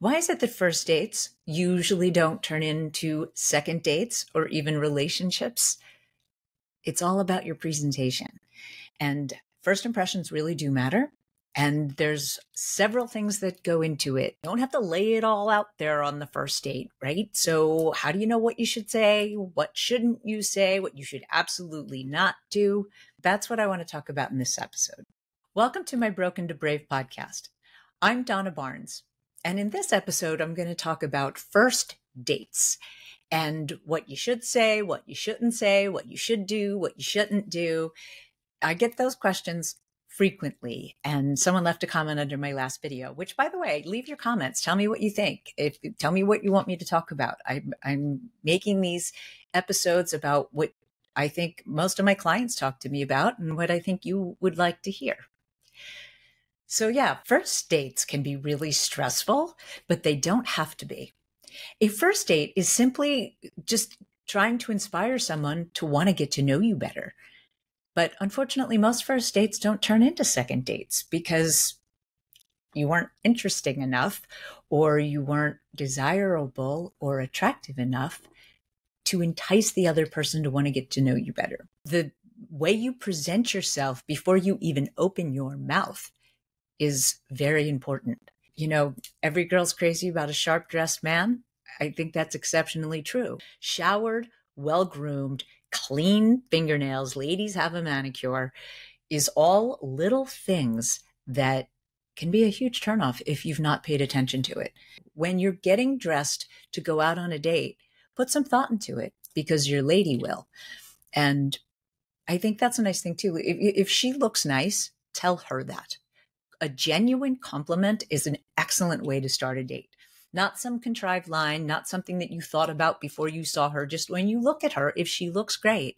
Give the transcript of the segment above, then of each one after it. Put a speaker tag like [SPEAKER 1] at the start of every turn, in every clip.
[SPEAKER 1] Why is it that first dates usually don't turn into second dates or even relationships? It's all about your presentation. And first impressions really do matter. And there's several things that go into it. You don't have to lay it all out there on the first date, right? So how do you know what you should say? What shouldn't you say? What you should absolutely not do? That's what I want to talk about in this episode. Welcome to my Broken to Brave podcast. I'm Donna Barnes. And in this episode, I'm going to talk about first dates and what you should say, what you shouldn't say, what you should do, what you shouldn't do. I get those questions frequently. And someone left a comment under my last video, which, by the way, leave your comments. Tell me what you think. Tell me what you want me to talk about. I'm making these episodes about what I think most of my clients talk to me about and what I think you would like to hear. So yeah, first dates can be really stressful, but they don't have to be. A first date is simply just trying to inspire someone to want to get to know you better. But unfortunately, most first dates don't turn into second dates because you weren't interesting enough, or you weren't desirable or attractive enough to entice the other person to want to get to know you better. The way you present yourself before you even open your mouth is very important. You know, every girl's crazy about a sharp-dressed man. I think that's exceptionally true. Showered, well-groomed, clean fingernails, ladies have a manicure, is all little things that can be a huge turnoff if you've not paid attention to it. When you're getting dressed to go out on a date, put some thought into it because your lady will. And I think that's a nice thing too. If she looks nice, tell her that. A genuine compliment is an excellent way to start a date. Not some contrived line, not something that you thought about before you saw her. Just when you look at her, if she looks great,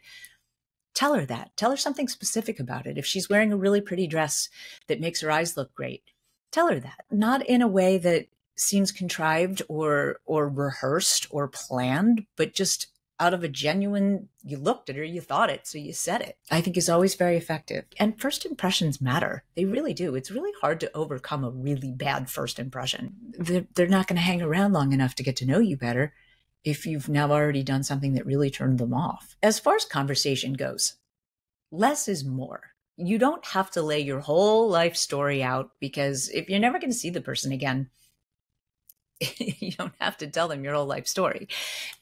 [SPEAKER 1] tell her that. Tell her something specific about it. If she's wearing a really pretty dress that makes her eyes look great, tell her that. Not in a way that seems contrived or rehearsed or planned, but just out of a genuine, you looked at her, you thought it, so you said it, I think is always very effective. And first impressions matter. They really do. It's really hard to overcome a really bad first impression. They're not going to hang around long enough to get to know you better if you've now already done something that really turned them off. As far as conversation goes, less is more. You don't have to lay your whole life story out, because if you're never going to see the person again, you don't have to tell them your whole life story.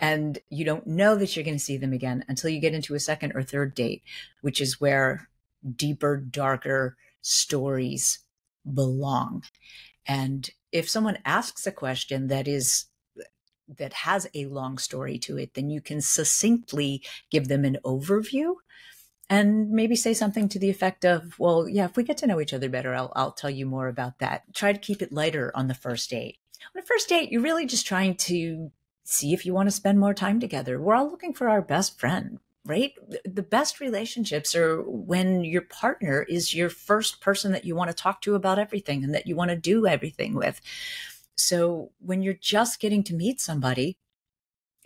[SPEAKER 1] And you don't know that you're going to see them again until you get into a second or third date, which is where deeper, darker stories belong. And if someone asks a question that has a long story to it, then you can succinctly give them an overview and maybe say something to the effect of, well, yeah, if we get to know each other better, I'll tell you more about that. Try to keep it lighter on the first date. On a first date, you're really just trying to see if you want to spend more time together. We're all looking for our best friend, right? The best relationships are when your partner is your first person that you want to talk to about everything and that you want to do everything with. So when you're just getting to meet somebody,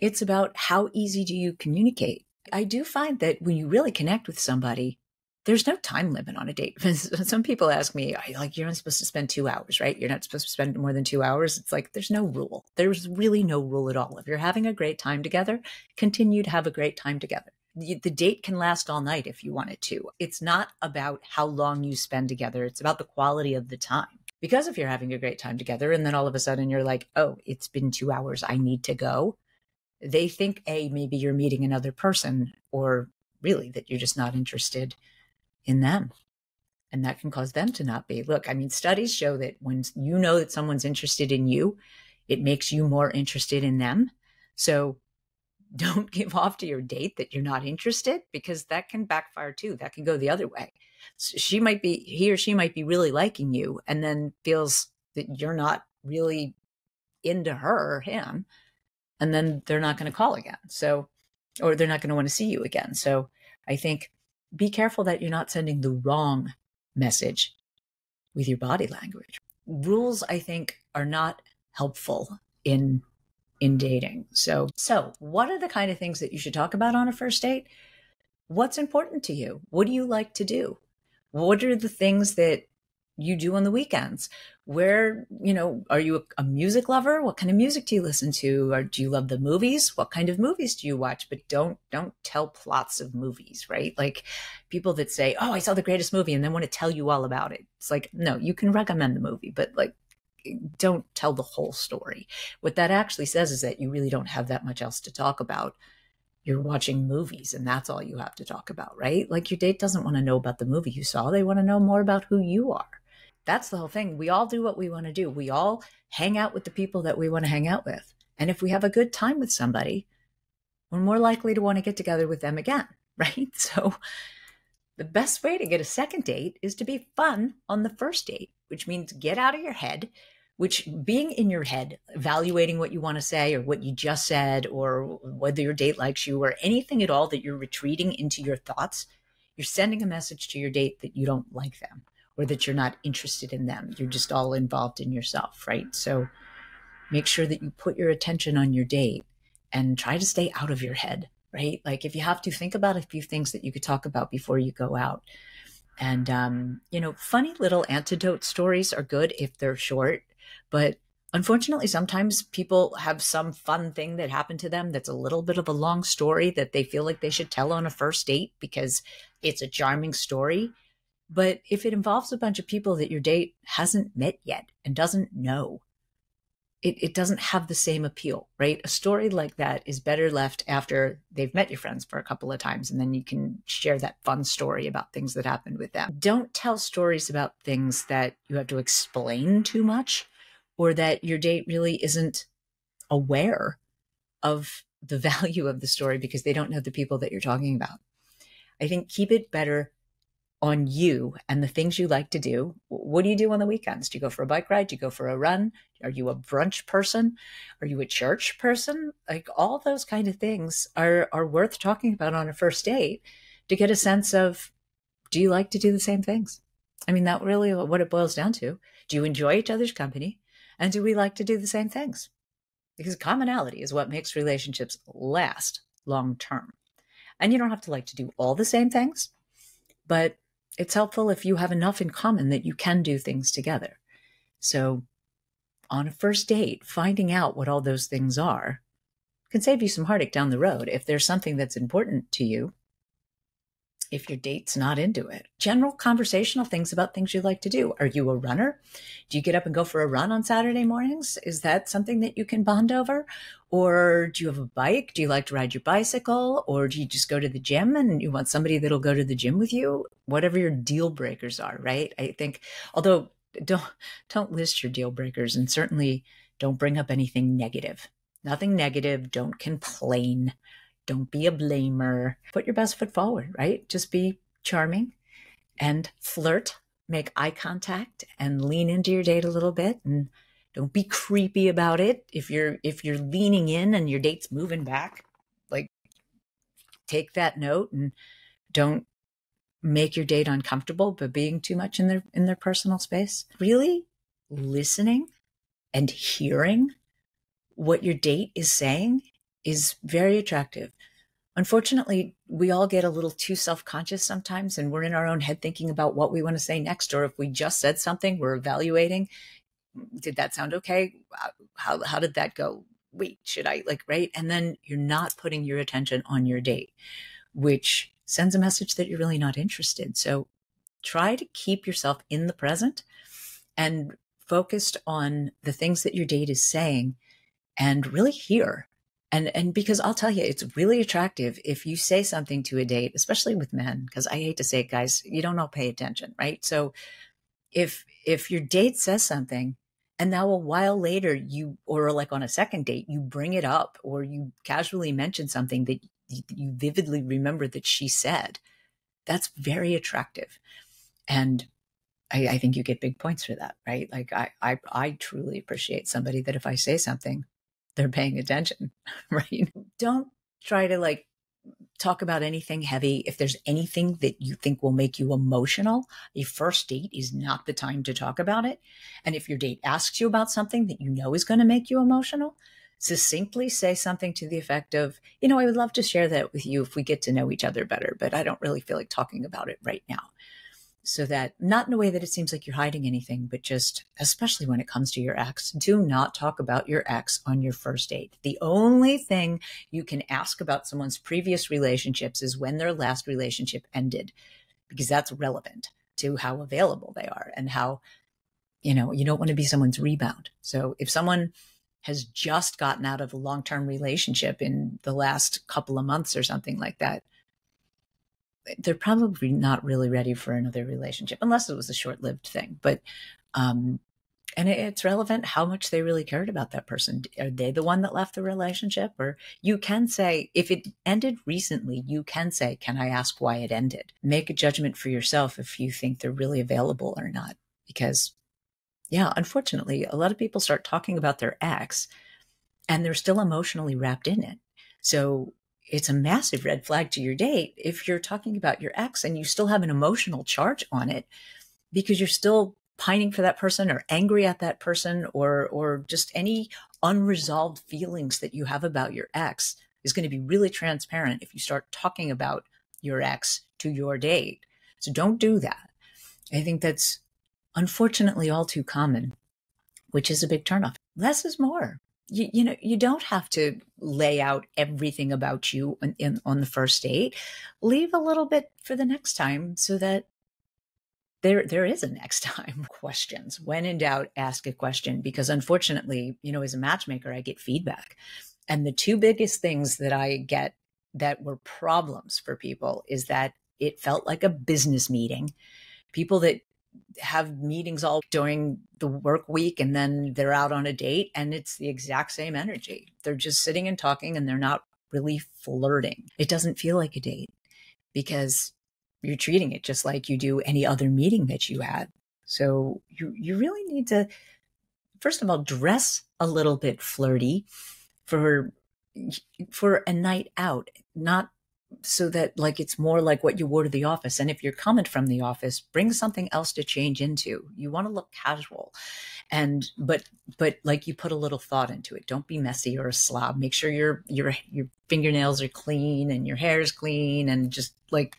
[SPEAKER 1] it's about how easy do you communicate. I do find that when you really connect with somebody, there's no time limit on a date. Some people ask me, you're not supposed to spend 2 hours, right? You're not supposed to spend more than 2 hours. It's like, there's no rule. There's really no rule at all. If you're having a great time together, continue to have a great time together. The date can last all night if you want it to. It's not about how long you spend together. It's about the quality of the time. Because if you're having a great time together and then all of a sudden you're like, oh, it's been 2 hours, I need to go. They think, maybe you're meeting another person, or really that you're just not interested in them. And that can cause them to not be. Look, I mean, studies show that when you know that someone's interested in you, it makes you more interested in them. So don't give off to your date that you're not interested, because that can backfire too. That can go the other way. So he or she might be really liking you and then feels that you're not really into her or him. And then they're not going to call again. So, or they're not going to want to see you again. So I think be careful that you're not sending the wrong message with your body language. Rules, I think, are not helpful in dating. So what are the kind of things that you should talk about on a first date? What's important to you? What do you like to do? What are the things that you do on the weekends. Where, are you a music lover? What kind of music do you listen to? Or do you love the movies? What kind of movies do you watch? But don't tell plots of movies, right? Like people that say, oh, I saw the greatest movie and then want to tell you all about it. It's like, no, you can recommend the movie, but like, don't tell the whole story. What that actually says is that you really don't have that much else to talk about. You're watching movies and that's all you have to talk about, right? Like your date doesn't want to know about the movie you saw. They want to know more about who you are. That's the whole thing. We all do what we want to do. We all hang out with the people that we want to hang out with. And if we have a good time with somebody, we're more likely to want to get together with them again, right? So the best way to get a second date is to be fun on the first date, which means get out of your head, which being in your head, evaluating what you want to say or what you just said, or whether your date likes you or anything at all that you're retreating into your thoughts, you're sending a message to your date that you don't like them or that you're not interested in them. You're just all involved in yourself, right? So make sure that you put your attention on your date and try to stay out of your head, right? Like if you have to, think about a few things that you could talk about before you go out. And, funny little anecdote stories are good if they're short, but unfortunately, sometimes people have some fun thing that happened to them that's a little bit of a long story that they feel like they should tell on a first date because it's a charming story. But if it involves a bunch of people that your date hasn't met yet and doesn't know, it doesn't have the same appeal, right? A story like that is better left after they've met your friends for a couple of times, and then you can share that fun story about things that happened with them. Don't tell stories about things that you have to explain too much or that your date really isn't aware of the value of the story because they don't know the people that you're talking about. I think keep it better on you and the things you like to do. What do you do on the weekends? Do you go for a bike ride? Do you go for a run? Are you a brunch person? Are you a church person? Like all those kind of things are worth talking about on a first date to get a sense of, do you like to do the same things? I mean, that really what it boils down to. Do you enjoy each other's company? And do we like to do the same things? Because commonality is what makes relationships last long term. And you don't have to like to do all the same things, but it's helpful if you have enough in common that you can do things together. So on a first date, finding out what all those things are can save you some heartache down the road if there's something that's important to you, if your date's not into it. General conversational things about things you like to do. Are you a runner? Do you get up and go for a run on Saturday mornings? Is that something that you can bond over? Or do you have a bike? Do you like to ride your bicycle? Or do you just go to the gym and you want somebody that'll go to the gym with you? Whatever your deal breakers are, right? I think, although don't list your deal breakers and certainly don't bring up anything negative. Nothing negative. Don't complain. Don't be a blamer. Put your best foot forward, right? Just be charming and flirt, make eye contact and lean into your date a little bit, and don't be creepy about it. If you're leaning in and your date's moving back, like take that note and don't make your date uncomfortable by being too much in their personal space. Really listening and hearing what your date is saying is very attractive. Unfortunately, we all get a little too self-conscious sometimes, and we're in our own head thinking about what we want to say next. Or if we just said something, we're evaluating. Did that sound okay? How did that go? Wait, should I right? And then you're not putting your attention on your date, which sends a message that you're really not interested. So try to keep yourself in the present and focused on the things that your date is saying and really hear. And because I'll tell you, it's really attractive if you say something to a date, especially with men, because I hate to say it, guys, you don't all pay attention, right? So if your date says something and now a while later or like on a second date, you bring it up or you casually mention something that you vividly remember that she said, that's very attractive. And I think you get big points for that, right? Like I truly appreciate somebody that if I say something, they're paying attention, right? Don't try to talk about anything heavy. If there's anything that you think will make you emotional, a first date is not the time to talk about it. And if your date asks you about something that you know is going to make you emotional, succinctly say something to the effect of, I would love to share that with you if we get to know each other better, but I don't really feel like talking about it right now. so that not in a way that it seems like you're hiding anything, but just especially when it comes to your ex, do not talk about your ex on your first date. The only thing you can ask about someone's previous relationships is when their last relationship ended, because that's relevant to how available they are and how, you don't want to be someone's rebound. So if someone has just gotten out of a long-term relationship in the last couple of months or something like that, they're probably not really ready for another relationship unless it was a short-lived thing. But and it's relevant how much they really cared about that person. Are they the one that left the relationship? Or you can say, if it ended recently, you can say, can I ask why it ended? Make a judgment for yourself if you think they're really available or not. Because yeah, unfortunately, a lot of people start talking about their ex and they're still emotionally wrapped in it. So it's a massive red flag to your date if you're talking about your ex and you still have an emotional charge on it because you're still pining for that person or angry at that person, or just any unresolved feelings that you have about your ex is going to be really transparent if you start talking about your ex to your date. So don't do that. I think that's unfortunately all too common, which is a big turnoff. Less is more. You don't have to lay out everything about you on the first date. Leave a little bit for the next time so that there is a next time. Questions. When in doubt, ask a question, because unfortunately, as a matchmaker, I get feedback. And the two biggest things that I get that were problems for people is that it felt like a business meeting. People that have meetings all during the work week and then they're out on a date and it's the exact same energy. They're just sitting and talking and they're not really flirting. It doesn't feel like a date because you're treating it just like you do any other meeting that you had. So you really need to, first of all, dress a little bit flirty for a night out, not so that like it's more like what you wore to the office. And if you're coming from the office, bring something else to change into. You want to look casual, and but like you put a little thought into it. Don't be messy or a slob. Make sure your fingernails are clean and your hair is clean and just like,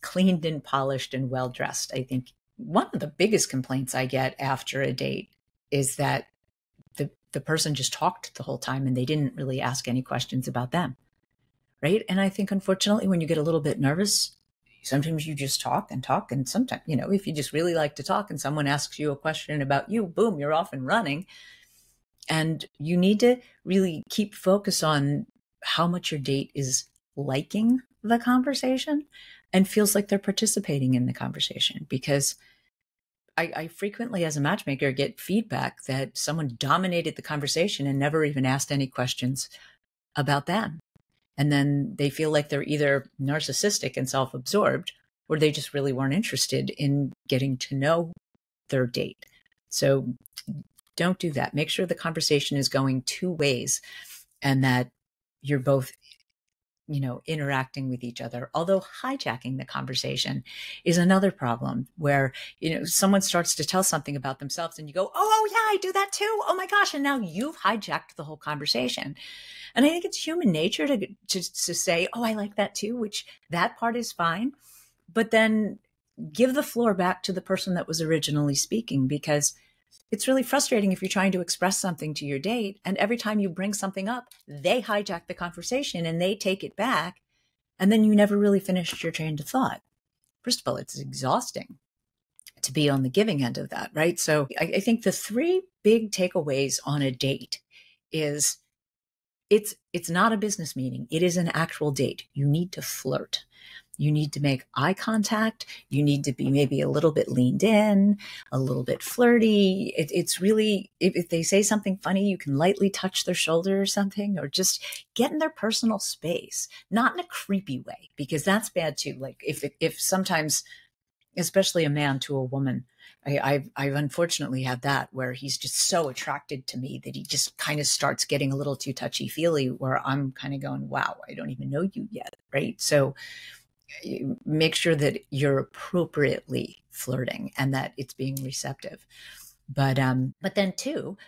[SPEAKER 1] cleaned and polished and well dressed. I think one of the biggest complaints I get after a date is that the person just talked the whole time and they didn't really ask any questions about them. Right. And I think, unfortunately, when you get a little bit nervous, sometimes you just talk. And sometimes, if you just really like to talk and someone asks you a question about you, boom, you're off and running. And you need to really keep focus on how much your date is liking the conversation and feels like they're participating in the conversation. Because I frequently, as a matchmaker, get feedback that someone dominated the conversation and never even asked any questions about them. And then they feel like they're either narcissistic and self-absorbed, or they just really weren't interested in getting to know their date. So don't do that. Make sure the conversation is going two ways and that you're both, interacting with each other. Although hijacking the conversation is another problem where, someone starts to tell something about themselves and you go, oh yeah, I do that too. Oh my gosh. And now you've hijacked the whole conversation. And I think it's human nature to say, oh, I like that too, which that part is fine. But then give the floor back to the person that was originally speaking, because it's really frustrating if you're trying to express something to your date and every time you bring something up, they hijack the conversation and they take it back. And then you never really finished your train of thought. First of all, it's exhausting to be on the giving end of that, right? So I think the three big takeaways on a date is it's not a business meeting. It is an actual date. You need to flirt. You need to make eye contact. You need to be maybe a little bit leaned in, a little bit flirty. It's really, if they say something funny, you can lightly touch their shoulder or something, or just get in their personal space, not in a creepy way, because that's bad too. Like if sometimes, especially a man to a woman, I've unfortunately had that where he's just so attracted to me that he just kind of starts getting a little too touchy feely, where I'm kind of going, wow, I don't even know you yet. Right. So make sure that you're appropriately flirting and that it's being receptive. But then too,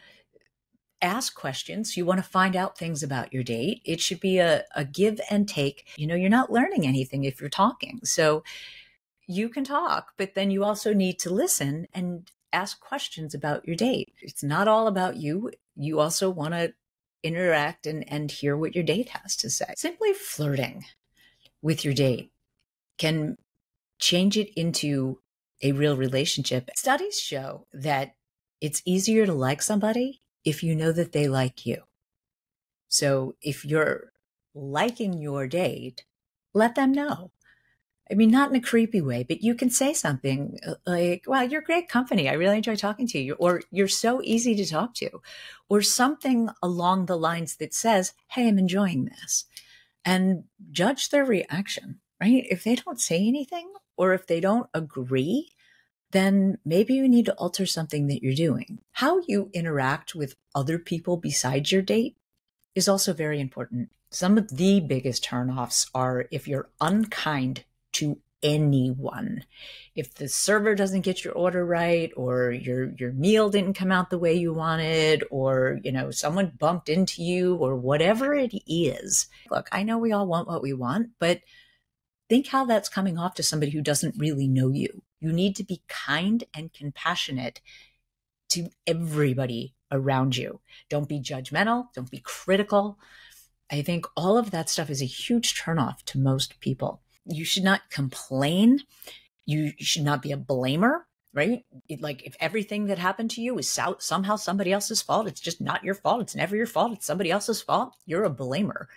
[SPEAKER 1] ask questions. You want to find out things about your date. It should be a give and take. You're not learning anything if you're talking. So you can talk, but then you also need to listen and ask questions about your date. It's not all about you. You also want to interact and hear what your date has to say. Simply flirting with your date can change it into a real relationship. Studies show that it's easier to like somebody if you know that they like you. So if you're liking your date, let them know. I mean, not in a creepy way, but you can say something like, wow, you're great company. I really enjoy talking to you. Or you're so easy to talk to. Or something along the lines that says, hey, I'm enjoying this. And judge their reaction, right? If they don't say anything or if they don't agree, then maybe you need to alter something that you're doing. How you interact with other people besides your date is also very important. Some of the biggest turnoffs are if you're unkind to anyone. If the server doesn't get your order right, or your meal didn't come out the way you wanted, or someone bumped into you, or whatever it is. Look, I know we all want what we want, but think how that's coming off to somebody who doesn't really know you. You need to be kind and compassionate to everybody around you. Don't be judgmental. Don't be critical. I think all of that stuff is a huge turnoff to most people. You should not complain. You should not be a blamer, right? Like if everything that happened to you is somehow somebody else's fault, it's just not your fault. It's never your fault. It's somebody else's fault. You're a blamer.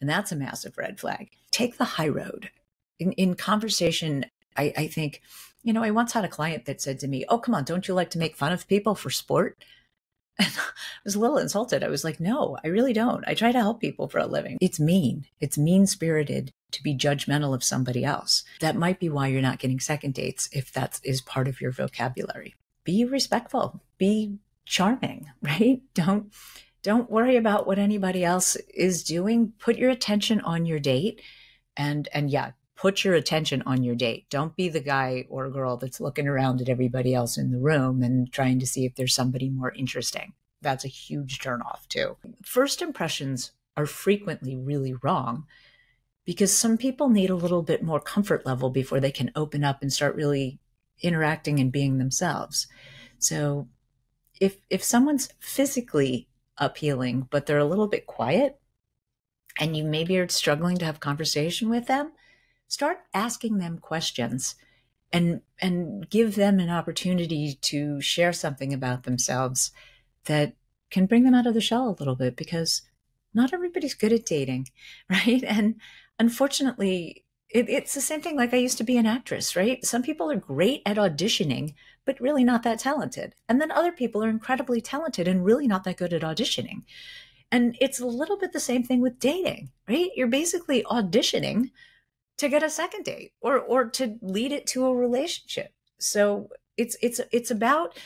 [SPEAKER 1] And that's a massive red flag. Take the high road. In conversation, I think, I once had a client that said to me, oh, come on, don't you like to make fun of people for sport? And I was a little insulted. I was like, no, I really don't. I try to help people for a living. It's mean. It's mean-spirited to be judgmental of somebody else. That might be why you're not getting second dates if that is part of your vocabulary. Be respectful. Be charming, right? Don't worry about what anybody else is doing. Put your attention on your date and yeah, put your attention on your date. Don't be the guy or girl that's looking around at everybody else in the room and trying to see if there's somebody more interesting. That's a huge turnoff too. First impressions are frequently really wrong because some people need a little bit more comfort level before they can open up and start really interacting and being themselves. So if someone's physically appealing, but they're a little bit quiet and you maybe are struggling to have conversation with them, start asking them questions and give them an opportunity to share something about themselves that can bring them out of the shell a little bit, because not everybody's good at dating, right? And unfortunately, it's the same thing. Like I used to be an actress, right? Some people are great at auditioning, but really not that talented. And then other people are incredibly talented and really not that good at auditioning. And it's a little bit the same thing with dating, right? You're basically auditioning to get a second date or to lead it to a relationship. So it's about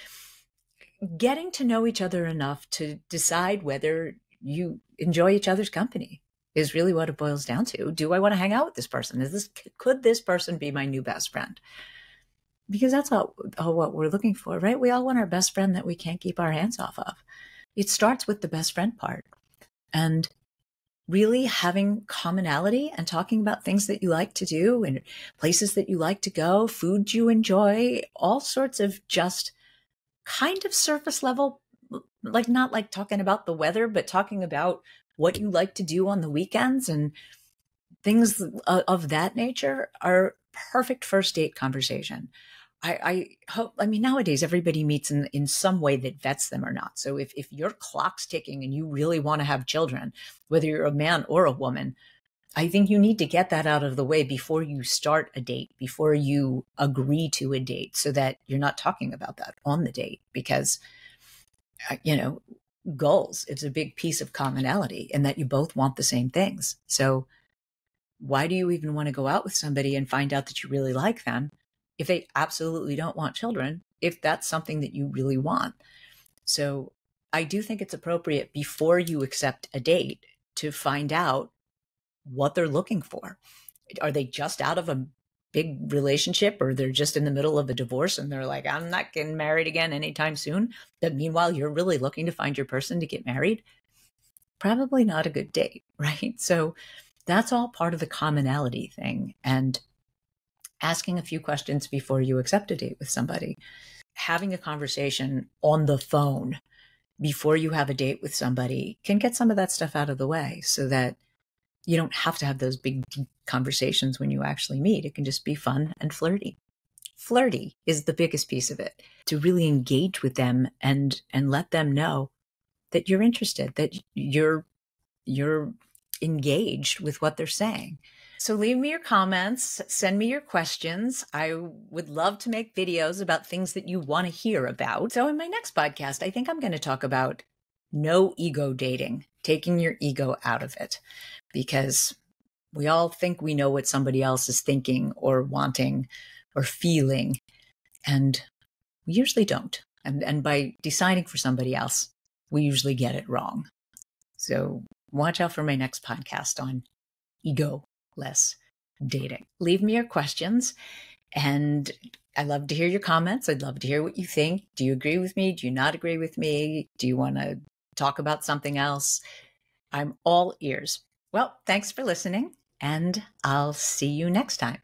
[SPEAKER 1] getting to know each other enough to decide whether you enjoy each other's company is really what it boils down to. Do I want to hang out with this person? Could this person be my new best friend? Because that's all what we're looking for, right? We all want our best friend that we can't keep our hands off of. It starts with the best friend part. And really having commonality and talking about things that you like to do and places that you like to go, food you enjoy, all sorts of just kind of surface level, like not like talking about the weather, but talking about what you like to do on the weekends and things of that nature are perfect first date conversation. I hope, nowadays everybody meets in some way that vets them or not. So if your clock's ticking and you really want to have children, whether you're a man or a woman, I think you need to get that out of the way before you start a date, before you agree to a date, so that you're not talking about that on the date, because, goals, it's a big piece of commonality and that you both want the same things. So why do you even want to go out with somebody and find out that you really like them if they absolutely don't want children, if that's something that you really want? So I do think it's appropriate before you accept a date to find out what they're looking for. Are they just out of a big relationship, or they're just in the middle of a divorce and they're like, I'm not getting married again anytime soon? But meanwhile, you're really looking to find your person to get married. Probably not a good date, right? So that's all part of the commonality thing. And asking a few questions before you accept a date with somebody, having a conversation on the phone before you have a date with somebody can get some of that stuff out of the way so that you don't have to have those big deep conversations when you actually meet. It can just be fun and flirty. Flirty is the biggest piece of it, to really engage with them and let them know that you're interested, that you're engaged with what they're saying. So leave me your comments, send me your questions. I would love to make videos about things that you want to hear about. So in my next podcast, I think I'm going to talk about no ego dating, taking your ego out of it, because we all think we know what somebody else is thinking or wanting or feeling, and we usually don't. And by deciding for somebody else, we usually get it wrong. So watch out for my next podcast on ego-less dating. Leave me your questions, and I love to hear your comments. I'd love to hear what you think. Do you agree with me? Do you not agree with me? Do you want to talk about something else? I'm all ears. Well, thanks for listening, and I'll see you next time.